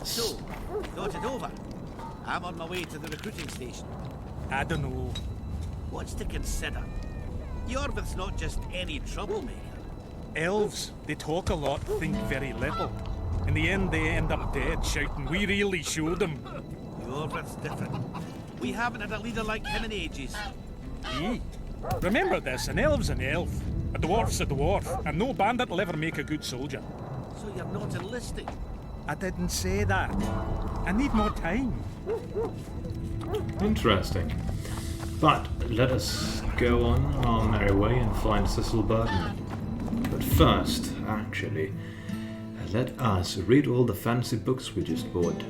So, got it over. I'm on my way to the recruiting station. I don't know. What's to consider? Yorvith's not just any troublemaker. Elves, they talk a lot, think very little. In the end, they end up dead, shouting, "We really showed them." Yorvith's different. We haven't had a leader like him in ages. Eh? Remember this, an elf's an elf. A dwarf's a dwarf, and no bandit will ever make a good soldier. So you're not enlisting? I didn't say that. I need more time. Interesting. But let us go on our merry way and find Cecil Burton. But first, actually, let us read all the fancy books we just bought.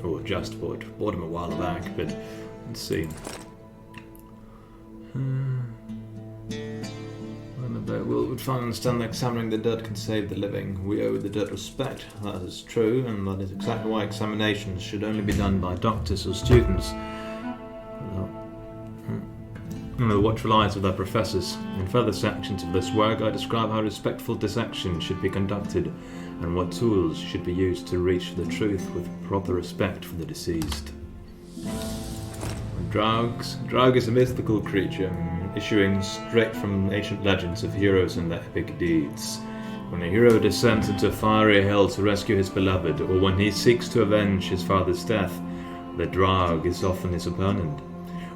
Or just bought. Bought them a while back, but let's see. We'll find and understand that examining the dead can save the living. We owe the dead respect. That is true, and that is exactly why examinations should only be done by doctors or students. The watchful eyes of their professors. In further sections of this work, I describe how respectful dissection should be conducted and what tools should be used to reach the truth with proper respect for the deceased. Draug is a mythical creature, issuing straight from ancient legends of heroes and their epic deeds. When a hero descends into a fiery hell to rescue his beloved, or when he seeks to avenge his father's death, the Draug is often his opponent.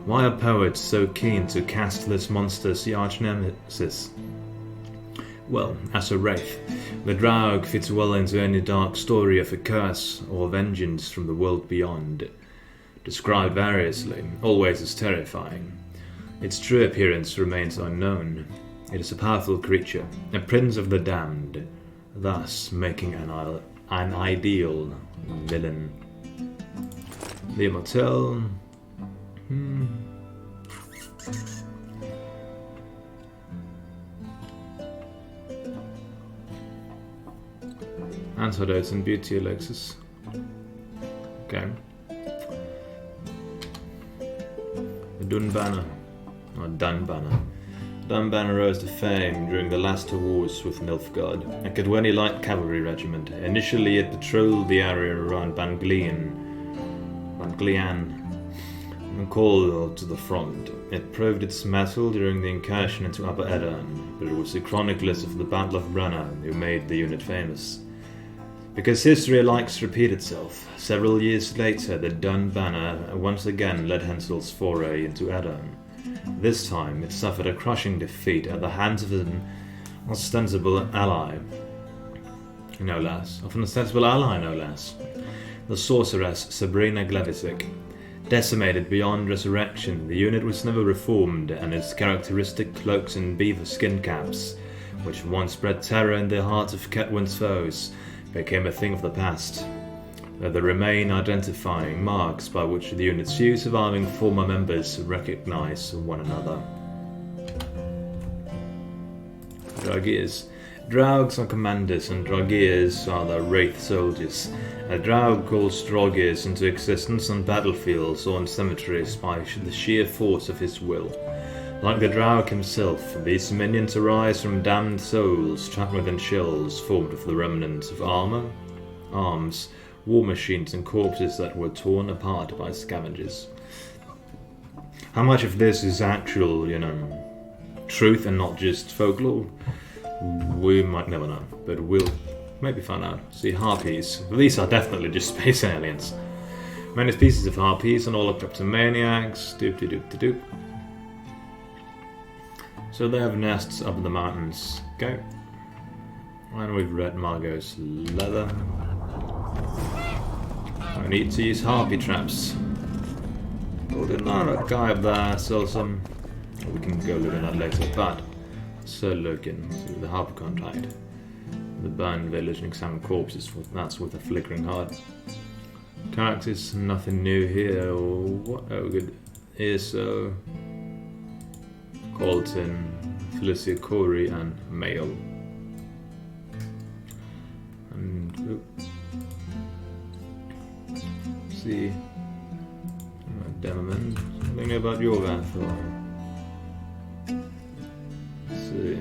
Why are poets so keen to cast this monster as the arch-nemesis? Well, as a wraith, the Draug fits well into any dark story of a curse or vengeance from the world beyond. Described variously, always as terrifying. Its true appearance remains unknown. It is a powerful creature, a prince of the damned, thus making an ideal villain. The Immortel... Antidotes and beauty elixirs. Okay. The Dunbanner. Or Dunbanner. Dunbanner rose to fame during the last two wars with Nilfgaard, a Cadweni light cavalry regiment. Initially it patrolled the area around Banglian, and called to the front. It proved its mettle during the incursion into Upper Edirne, but it was the chroniclers of the Battle of Brenna who made the unit famous. Because history likes to repeat itself, several years later the Dunbanner once again led Hensel's foray into Edirne. This time it suffered a crushing defeat at the hands of an ostensible ally, no less. The sorceress Sabrina Glavisic. Decimated beyond resurrection, the unit was never reformed, and its characteristic cloaks and beaver skin caps, which once bred terror in the hearts of Ketwin's foes, became a thing of the past. There remain identifying marks by which the unit's few surviving former members recognize one another. Draugirs. Draugs are commanders and Draugirs are the wraith soldiers. A Draug calls Draugirs into existence on battlefields or in cemeteries by the sheer force of his will. Like the Draug himself, these minions arise from damned souls trapped within shells formed of the remnants of armor, arms, war machines and corpses that were torn apart by scavengers. How much of this is actual, truth and not just folklore? We might never know, but we'll maybe find out. See, harpies. These are definitely just space aliens. Many species of harpies and all are kleptomaniacs. Doop-de-doop-de-doop. So they have nests up in the mountains. Okay. And we've read Margot's leather. I need to use harpy traps. Oh, did not a guy up there sell some? We can go look at that later, but so looking through the harpy contract. The burned village and examine corpses, that's with a flickering heart. Characters, nothing new here. Oh, what? Oh, good. Eso, Colton, Felicia Corey, and Mail. And see, Demerman, something about your Vanthor. See.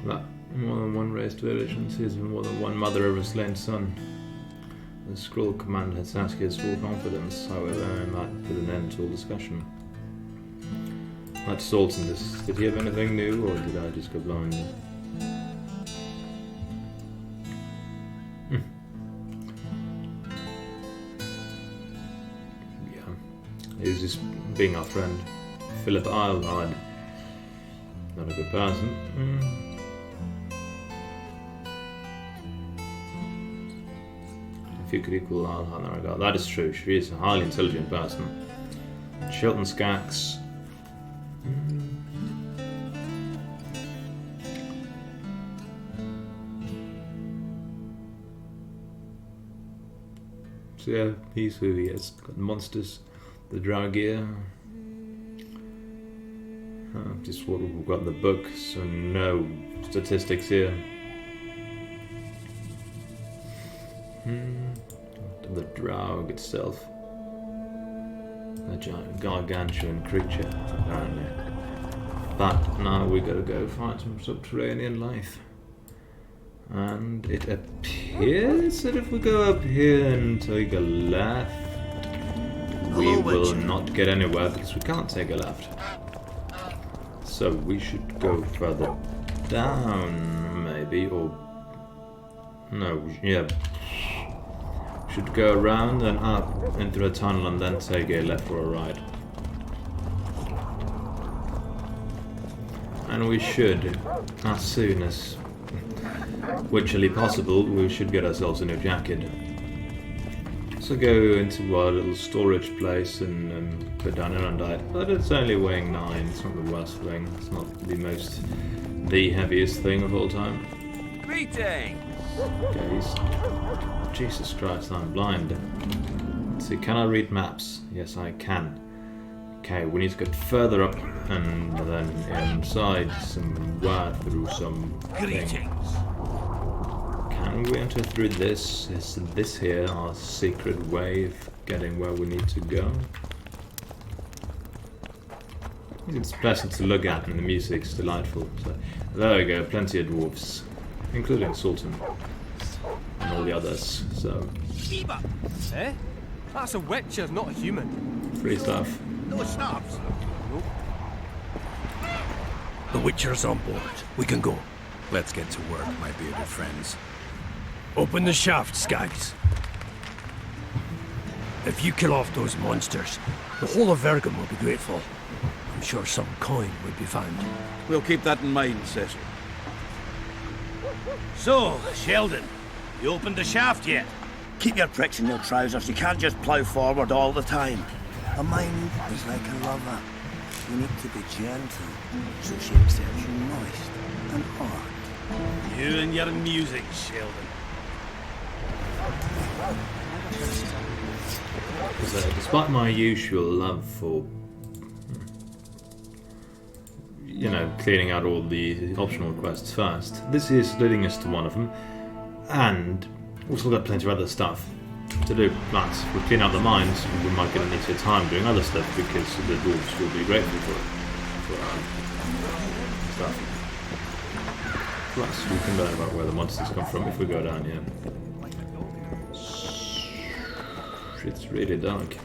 That more than one raised village and sees more than one mother of a slain son. The scroll commander had Saskia's full confidence, however, and that put an end to all discussion. That's Sultan. Did he have anything new, or did I just go blind? Yeah. He's just being our friend. Philip Eilhard. Not a good person. If you could equal Eilhard in that regard. That is true. She is a highly intelligent person. Chilton Skaggs. So yeah, he's who he is. Got the monsters, the Draugr. Just what we've got in the book, so no statistics here. The Draug itself. A giant gargantuan creature, apparently. But now we gotta go find some subterranean life. And it appears that if we go up here and take a left, we will not get anywhere because we can't take a left. So we should go further down, maybe, or... No, yeah. Should go around and up into a tunnel and then take a left or a right. And we should, as soon as virtually possible, we should get ourselves a new jacket. So go into our little storage place and put down Erendite. But it's only weighing 9, it's not the worst thing. It's not the heaviest thing of all time. Greetings! Okay, Jesus Christ, I'm blind. Let's see, can I read maps? Yes, I can. Okay, we need to get further up and then inside somewhere through some Greetings. thing. Can we enter through this? Is this here our secret way of getting where we need to go? It's pleasant to look at and the music's delightful. So, there we go, plenty of dwarves. Including Sultan. And all the others, so... Eva! Eh? That's a witcher, not a human. Free stuff. No snaps. The Witcher's on board. We can go. Let's get to work, my bearded friends. Open the shaft, Skaggs. If you kill off those monsters, the whole of Vergum will be grateful. I'm sure some coin would be found. We'll keep that in mind, Cecil. So, Sheldon, you opened the shaft yet? Keep your pricks in your trousers. You can't just plough forward all the time. A mind is like a lover. You need to be gentle, so she accepts you moist and hard. You and your music, Sheldon. So, despite my usual love for, you know, clearing out all the optional quests first, this is leading us to one of them, and we've still got plenty of other stuff to do. But if we clean out the mines, we might get an easier time doing other stuff because the dwarves will be grateful for stuff. Plus, we can learn about where the monsters come from if we go down here. It's really dark.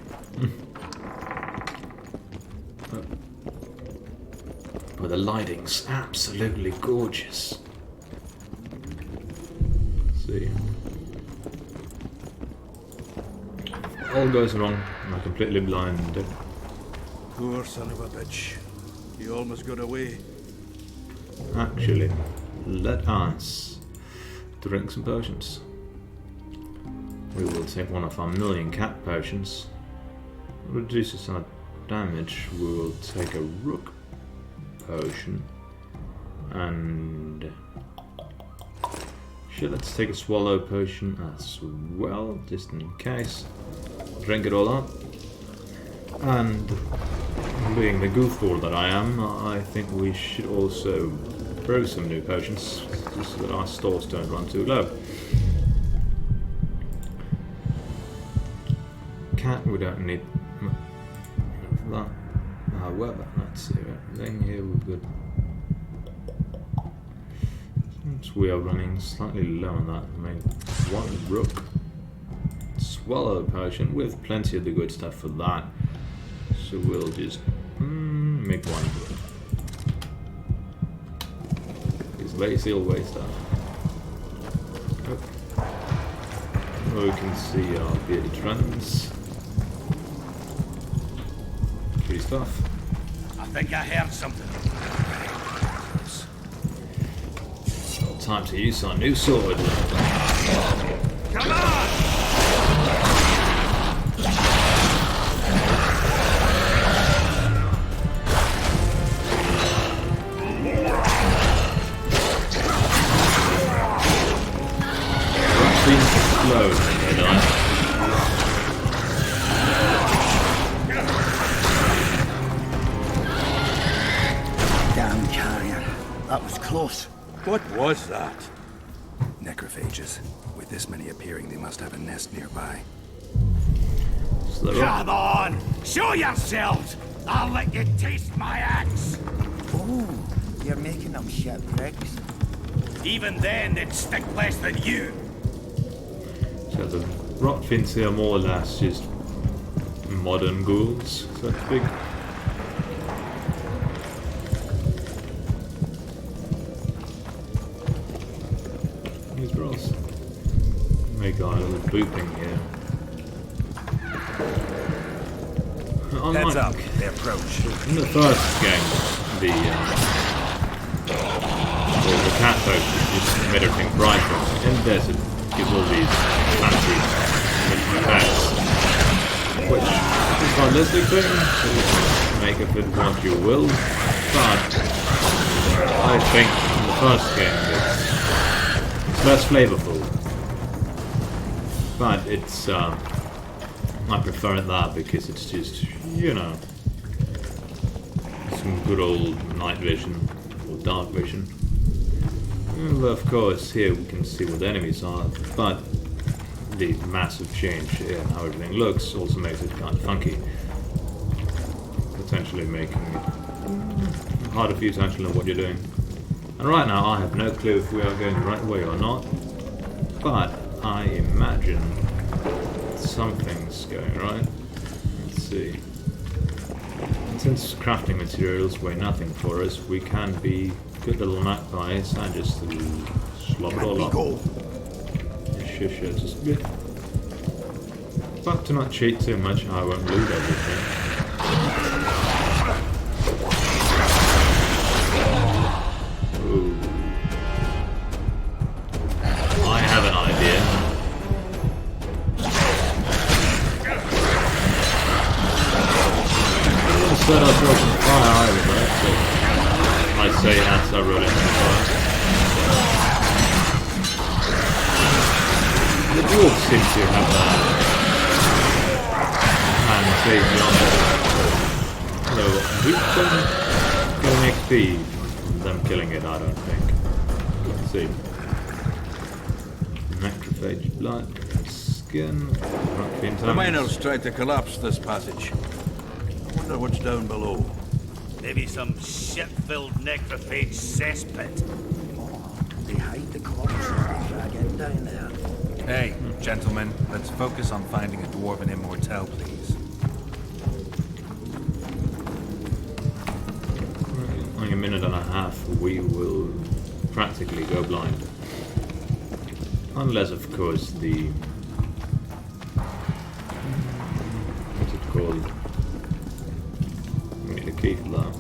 But the lighting's absolutely gorgeous. Let's see. All goes wrong. I'm completely blind. Poor son of a bitch. He almost got away. Actually, let us drink some potions. We will take one of our 1,000,000 cat potions. Reduces our damage. We will take a rook potion. And sure, let's take a swallow potion as well, just in case. Drink it all up. And being the goofball that I am, I think we should also brew some new potions, just so that our stores don't run too low. Cat, we don't need that. However, let's see everything here. We've got So we are running slightly low on that. Make one rook. Swallow potion with plenty of the good stuff for that. So we'll just make one. It's lazy away stuff. Oh, we can see our bearded friends. Pretty stuff. I think I heard something. Well, time to use our new sword. Come on! Rotfiends slow, they die. Damn carrier. That was close. What was that? Necrophages. With this many appearing, they must have a nest nearby. So they're Come on! Show yourselves! I'll let you taste my axe! Oh, you're making them shipwrecks? Even then, they'd stick less than you! So the Rotfiends here are more or less just modern ghouls, so to speak. These bros. We got a little booping here. Heads up, they approach. In the first game, the cat potion just made everything brighter. In this, it gives all these fancy effects, which is a stylistic thing, so make of it what you will. But I think in the first game it's less flavorful. But it's I prefer it that because it's just, you know, some good old night vision or dark vision. Well, of course, here we can see what the enemies are, but the massive change in how everything looks also makes it kind of funky. Potentially making it harder for you to actually know what you're doing. And right now I have no clue if we are going the right way or not, but I imagine something's going right. Let's see. And since crafting materials weigh nothing for us, we can be good little magpies and just slop it all up. Shush it just a bit. But to not cheat too much, I won't loot everything. Ooh. I have an idea. Set ourselves on fire either, but I say as I roll into the fire. The dwarves seem to have a hand safety on it. So we can get an XP from them killing it, I don't think. Let's see. Necrophage blood, skin, Rotfiends. The miners tried to collapse this passage. I wonder what's down below. Maybe some shit-filled necrophage cesspit. They hide the corpses they drag in down there. Hey, gentlemen, let's focus on finding a dwarven immortal, please. In a minute and a half, we will practically go blind. Unless, of course, the... what's it called? We need a key for that.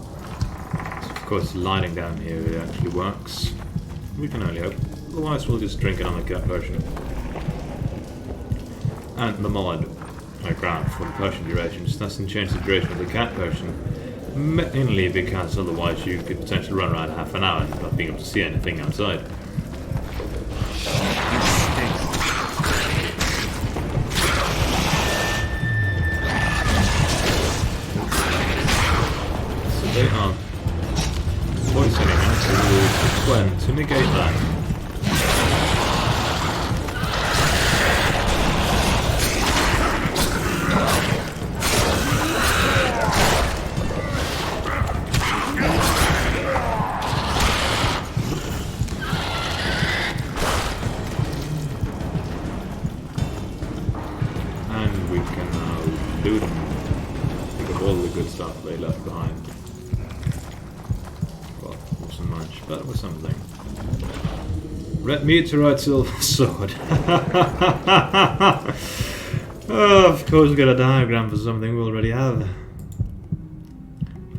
So, of course, lighting down here it actually works. We can only hope. Otherwise, we'll just drink another cat potion. And the mod I grabbed for the potion duration just doesn't change the duration of the cat potion. Mainly because otherwise you could potentially run around half an hour and not being able to see anything outside. So they are poisoning us when to negate that. good stuff they left behind. Well, wasn't much, but it was something. Red meteorite silver sword. Oh, of course we got a diagram for something we already have.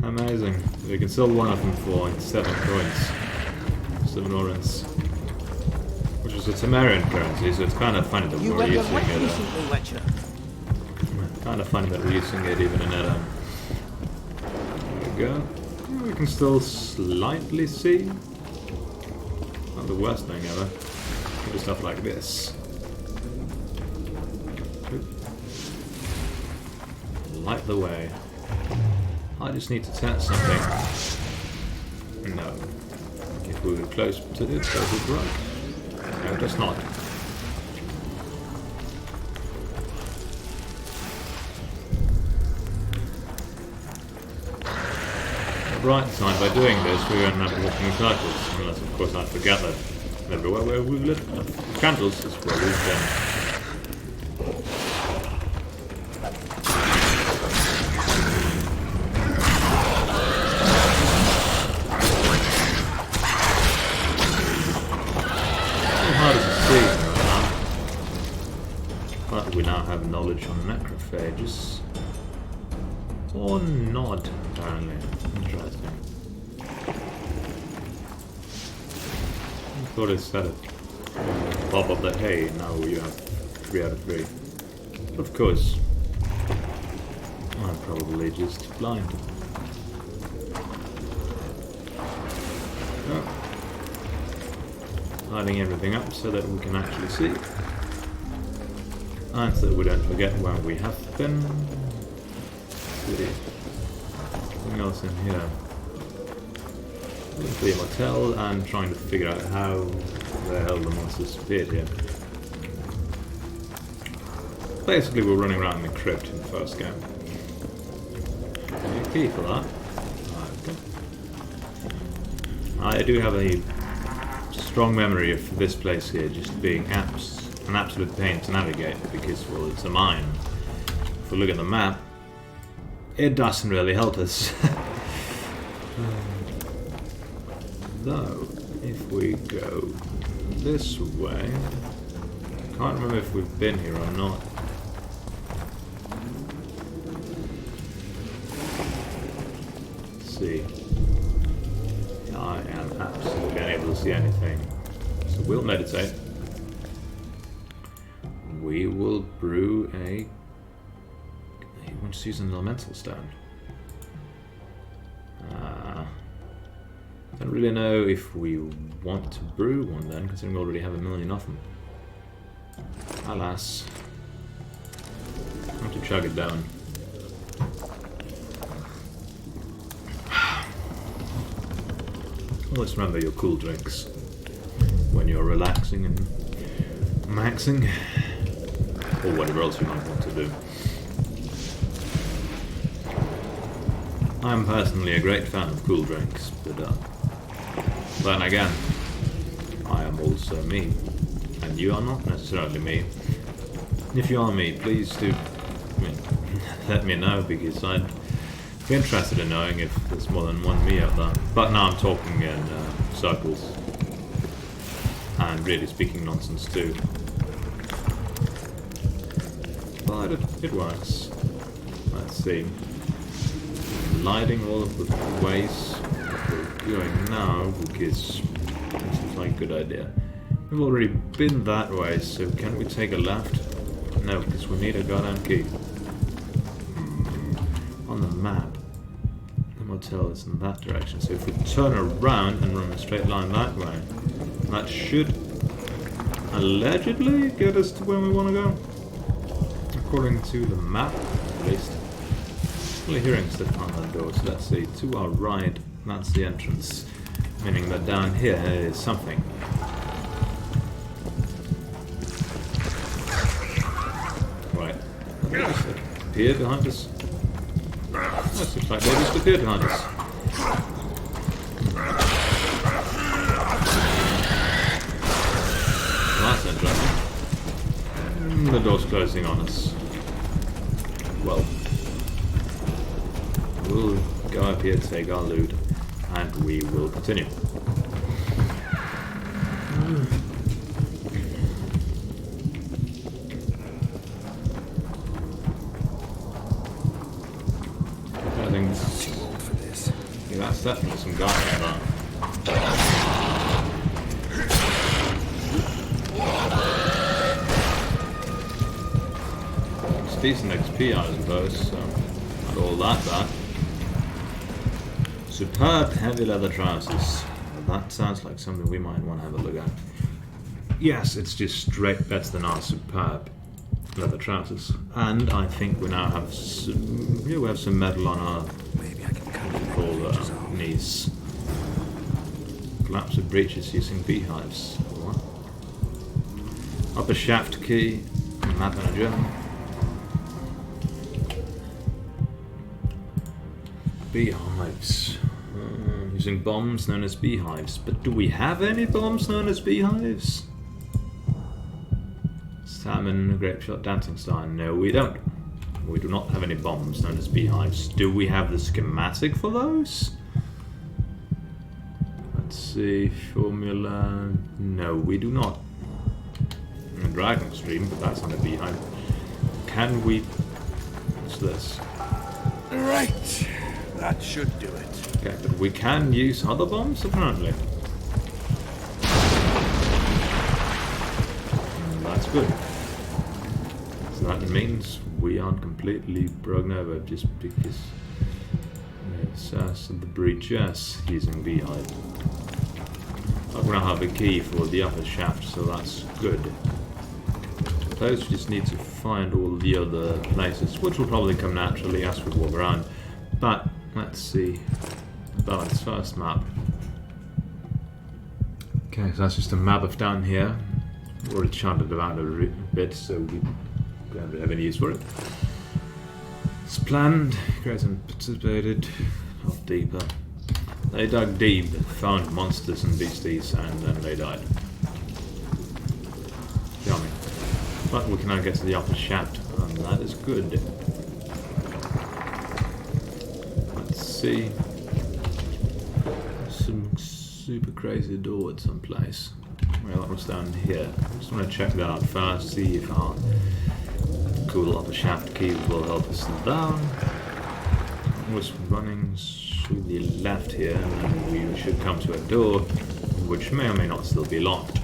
Amazing. We can sell one of them for 7 coins. 7 orens. Which is a Temerian currency, so it's kind of funny that we're using it. Recently, Witcher. Kind of funny that we're using it even in Edam. There we go. We can still slightly see. Not the worst thing ever. Do stuff like this. Light the way. I just need to test something. No. If we were close to it, does it right? No, it does not. The bright side, by doing this, we won't have to walking in circles. Unless, of course, I forget that everywhere where we've lit candles is where we've been. But we now have knowledge on necrophages. Or not, apparently. Interesting. I thought it said it. Pop up that, hey, now you have 3 out of 3. Of course. I'm probably just blind. Oh. Lighting everything up so that we can actually see. And so that we don't forget where we have been. Something else in here. The hotel and trying to figure out how the hell the monsters appeared here. Basically, we're running around the crypt in the first game. Any key for that? Okay. I do have a strong memory of this place here just being an absolute pain to navigate because, well, it's a mine. If we look at the map, it doesn't really help us. Though, if we go this way, I can't remember if we've been here or not. Let's see. I am absolutely unable to see anything. So we'll meditate. We will brew a... He wants to use an elemental stone. I don't really know if we want to brew one then, considering we already have 1,000,000 of them. Alas. I have to chug it down. Always remember your cool drinks when you're relaxing and maxing, or whatever else you might want to do. I'm personally a great fan of cool drinks, but then again, I am also me, and you are not necessarily me. If you are me, please do let me know, because I'd be interested in knowing if there's more than one me out there. But now I'm talking in circles, and really speaking nonsense too. But it works. Let's see. Lighting all of the ways we're going now, because this seems like a good idea. We've already been that way, so can we take a left? No, because we need a goddamn key. On the map, the motel is in that direction, so if we turn around and run a straight line that way, that should allegedly get us to where we want to go. According to the map, at least. Only hearing stuff on that door, so let's see. To our right, that's the entrance. Meaning that down here is something. Right. They just appeared behind us. That seems like they just appeared behind us. Well, that's interesting. The door's closing on us. Well. we'll go up here, take our loot, and we will continue. I think Too old for this. yeah, that's definitely some guy like that. It's decent XP, I suppose, so not all that bad. Superb heavy leather trousers. That sounds like something we might want to have a look at. Yes, it's just straight better than our superb leather trousers. And I think we now have some, yeah, we have some metal on our Maybe I can cut the knees. Collapsed breeches using beehives. What? Upper shaft key. Map manager. Beehives. Using bombs known as beehives. But do we have any bombs known as beehives? Salmon, grape shot, dancing star. No, we don't. We do not have any bombs known as beehives. Do we have the schematic for those? Let's see. Formula. No, we do not. A dragon stream, but that's not a beehive. Can we. What's this? Right. That should do it. Okay, but we can use other bombs apparently. That's good. So that means we aren't completely broken over just because it's us and the breaches using beehive. I'm gonna have a key for the upper shaft, so that's good. I suppose we just need to find all the other places, which will probably come naturally as we walk around. But let's see. Balance first map. Okay, so that's just a map of down here. Already charted around a bit, so we don't really have any use for it. It's planned, created and participated, not deeper. They dug deep, found monsters and beasties, and then they died. Yummy. But we can now get to the upper shaft, and that is good. Let's see. Some super crazy door at some place. Well, that was down here. I just want to check that out first, see if our cool upper shaft key will help us down. I was running to the left here, and then we should come to a door, which may or may not still be locked.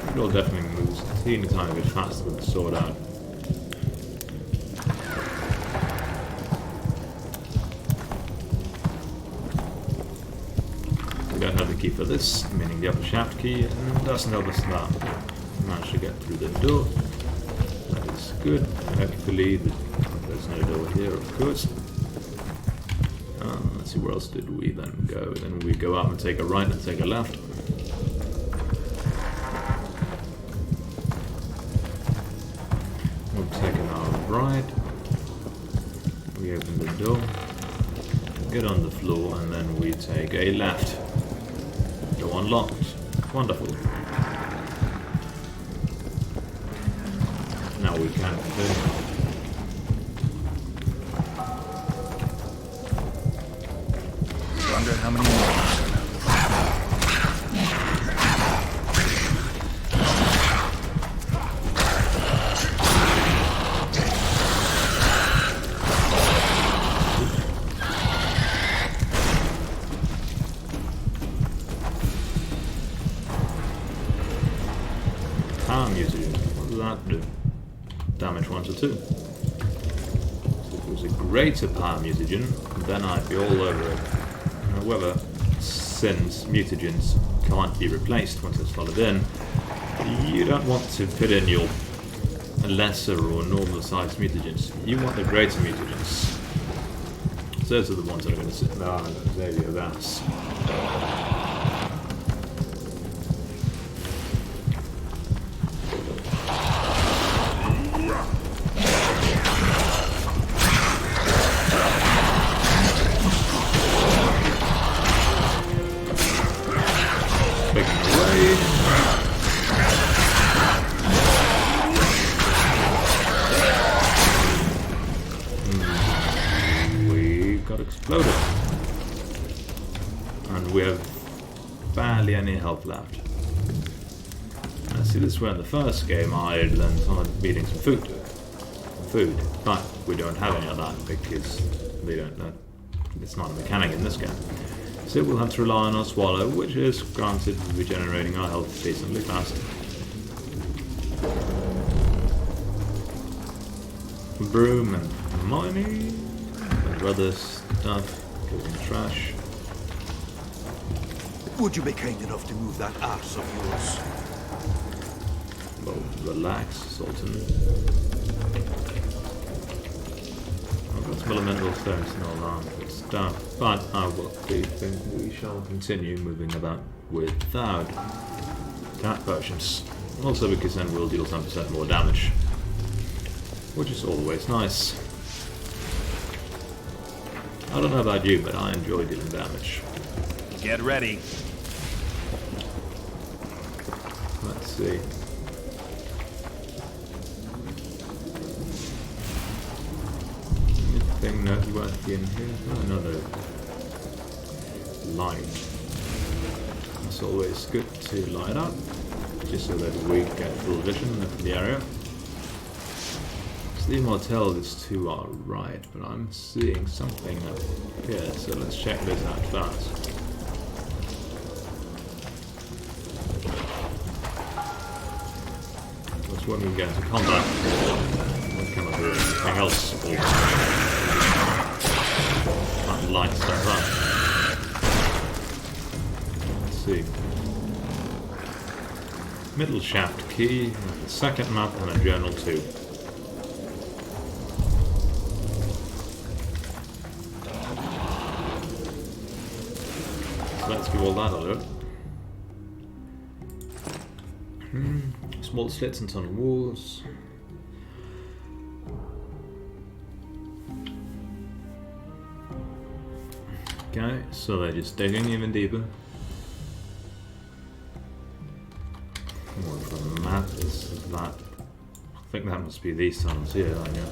The door definitely moves a teeny tiny bit faster than the sword out. Don't have the key for this, meaning the upper shaft key, and doesn't help us that. We managed to get through the door. That is good. Hopefully, there's no door here, of course. Let's see, where else did we then go? Then we go up and take a right and take a left. We've taken our right. We open the door. Get on the floor, and then we take a left. Door unlocked. Wonderful. Now we can continue. Wonder how many more. Power music. What does that do? Damage 1 to 2. So if it was a greater power mutagen, then I'd be all over it. However, since mutagens can't be replaced once it's followed in, you don't want to put in your lesser or normal sized mutagens. You want the greater mutagens. So those are the ones that are going to sit there and save you this. and we have barely any health left. I see this where in the first game I then started eating some food, but we don't have any of that because we don't know. It's not a mechanic in this game. So we'll have to rely on our swallow, which is granted regenerating our health decently fast. Broom and money, and other stuff, including trash. Would you be kind enough to move that arse of yours? Well, relax, Sultan. I've got some elemental stones and all that good stuff, but I think we shall continue moving about without attack potions. Also because then we'll deal 10% more damage, which is always nice. I don't know about you, but I enjoy dealing damage. Get ready. Let's see. Anything noteworthy in here? Oh, another light. It's always good to light up, just so that we get full vision of the area. So the immortality is to our right, but I'm seeing something up here, so let's check this out first. Because when we get into combat, we'll come up with anything else or that light stuff up. Let's see. Middle shaft key, a second map and a journal too. Let's give all that a look. Small slits and tunnel walls. Okay, so they're just digging even deeper. More of the map is that. I think that must be these tunnels here, I know.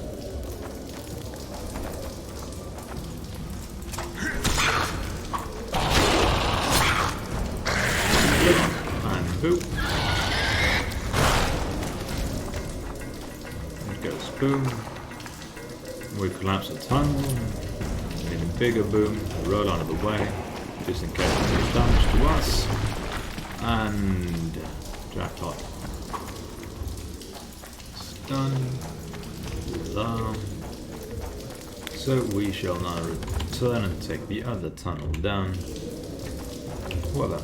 And boom. It goes boom. We collapse a tunnel. An even bigger boom. We roll out of the way, just in case there's damage to us. And jackpot. Done. Alarm. So we shall now return and take the other tunnel down. Voila.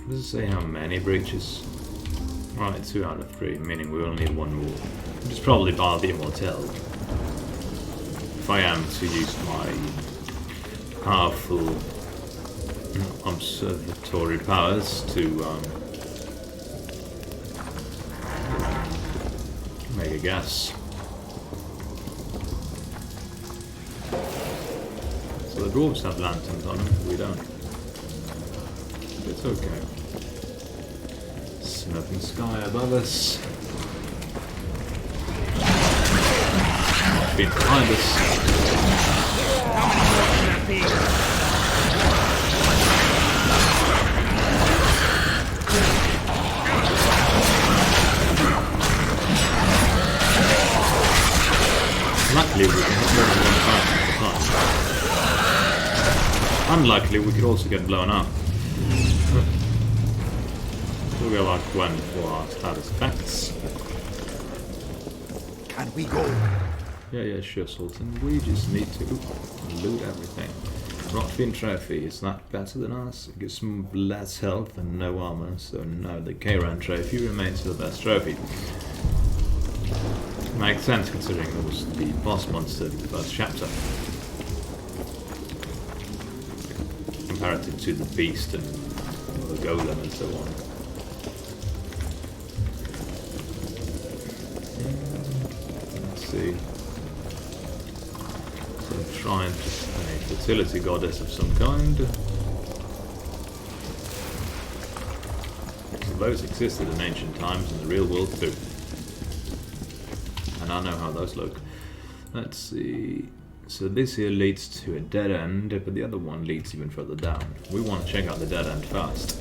Does it say how many breaches? Right, 2 out of 3, meaning we only need 1 more. Which is probably bar the immortality. If I am to use my powerful observatory powers to make a guess. So the dwarves have lanterns on them, we don't. It's okay. Smoking sky above us. Been behind us. Luckily we can hit more than one time at a time. Unluckily we could also get blown up. We'll go like one for our status effects. Can we go? Yeah, sure, Sultan. We just need to loot everything. Rotfiend trophy, is that better than us? It gives some less health and no armor, so no, the K-Ran trophy remains the best trophy. Makes sense considering it was the boss monster of the first chapter. Comparative to the beast and the golem and so on. Let's see. So shrine, a fertility goddess of some kind. So those existed in ancient times in the real world too. And I know how those look. Let's see. So this here leads to a dead end, but the other one leads even further down. We want to check out the dead end first.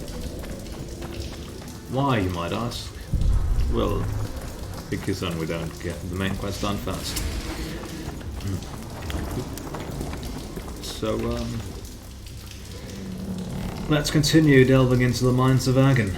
Why, you might ask? Well, because then we don't get the main quest done first. So, let's continue delving into the Mines of Agon.